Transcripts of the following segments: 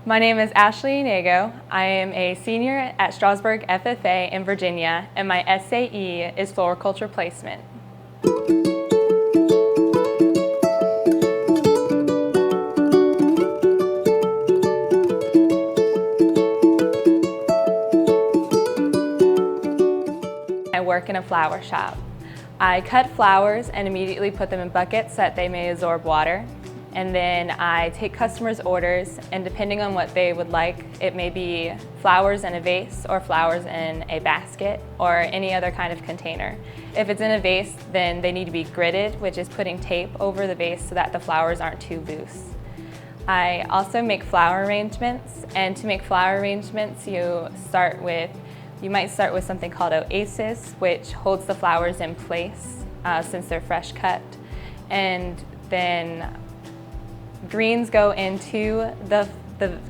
My name is Ashley Yanego. I am a senior at Strasburg FFA in Virginia, and my SAE is Floriculture Placement. I work in a flower shop. I cut flowers and immediately put them in buckets so that they may absorb water. And then I take customers' orders, and depending on what they would like, it may be flowers in a vase or flowers in a basket or any other kind of container. If it's in a vase, then they need to be gridded, which is putting tape over the vase so that the flowers aren't too loose. I also make flower arrangements, and to make flower arrangements, you might start with something called Oasis, which holds the flowers in place since they're fresh cut. And then greens go into the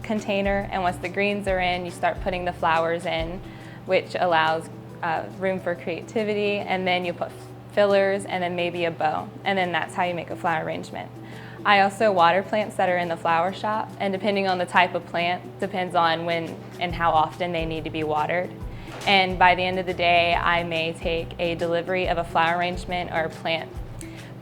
container, and once the greens are in, you start putting the flowers in, which allows room for creativity, and then you put fillers and then maybe a bow, and then that's how you make a flower arrangement. I also water plants that are in the flower shop, and depending on the type of plant, depends on when and how often they need to be watered. And by the end of the day, I may take a delivery of a flower arrangement or a plant.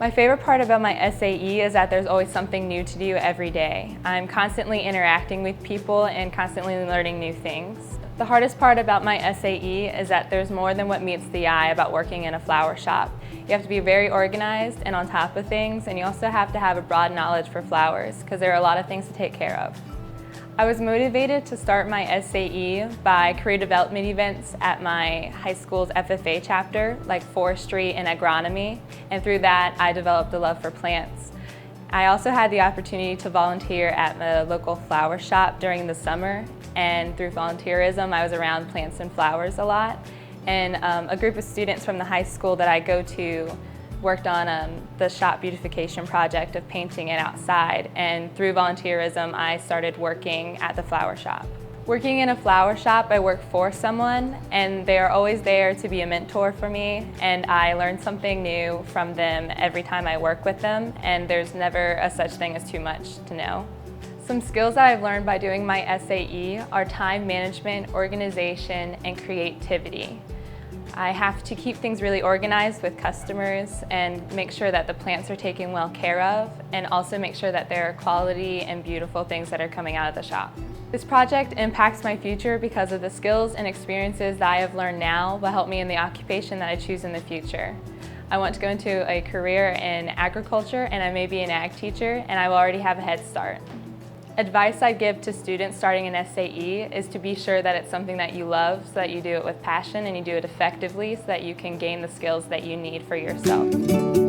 My favorite part about my SAE is that there's always something new to do every day. I'm constantly interacting with people and constantly learning new things. The hardest part about my SAE is that there's more than what meets the eye about working in a flower shop. You have to be very organized and on top of things, and you also have to have a broad knowledge for flowers because there are a lot of things to take care of. I was motivated to start my SAE by career development events at my high school's FFA chapter, like forestry and agronomy, and through that I developed a love for plants. I also had the opportunity to volunteer at the local flower shop during the summer, and through volunteerism I was around plants and flowers a lot. And a group of students from the high school that I go to worked on the shop beautification project of painting it outside, and through volunteerism I started working at the flower shop. Working in a flower shop, I work for someone, and they are always there to be a mentor for me, and I learn something new from them every time I work with them, and there's never a such thing as too much to know. Some skills that I've learned by doing my SAE are time management, organization, and creativity. I have to keep things really organized with customers and make sure that the plants are taken well care of, and also make sure that there are quality and beautiful things that are coming out of the shop. This project impacts my future because of the skills and experiences that I have learned now will help me in the occupation that I choose in the future. I want to go into a career in agriculture, and I may be an ag teacher, and I will already have a head start. Advice I'd give to students starting an SAE is to be sure that it's something that you love, so that you do it with passion and you do it effectively so that you can gain the skills that you need for yourself.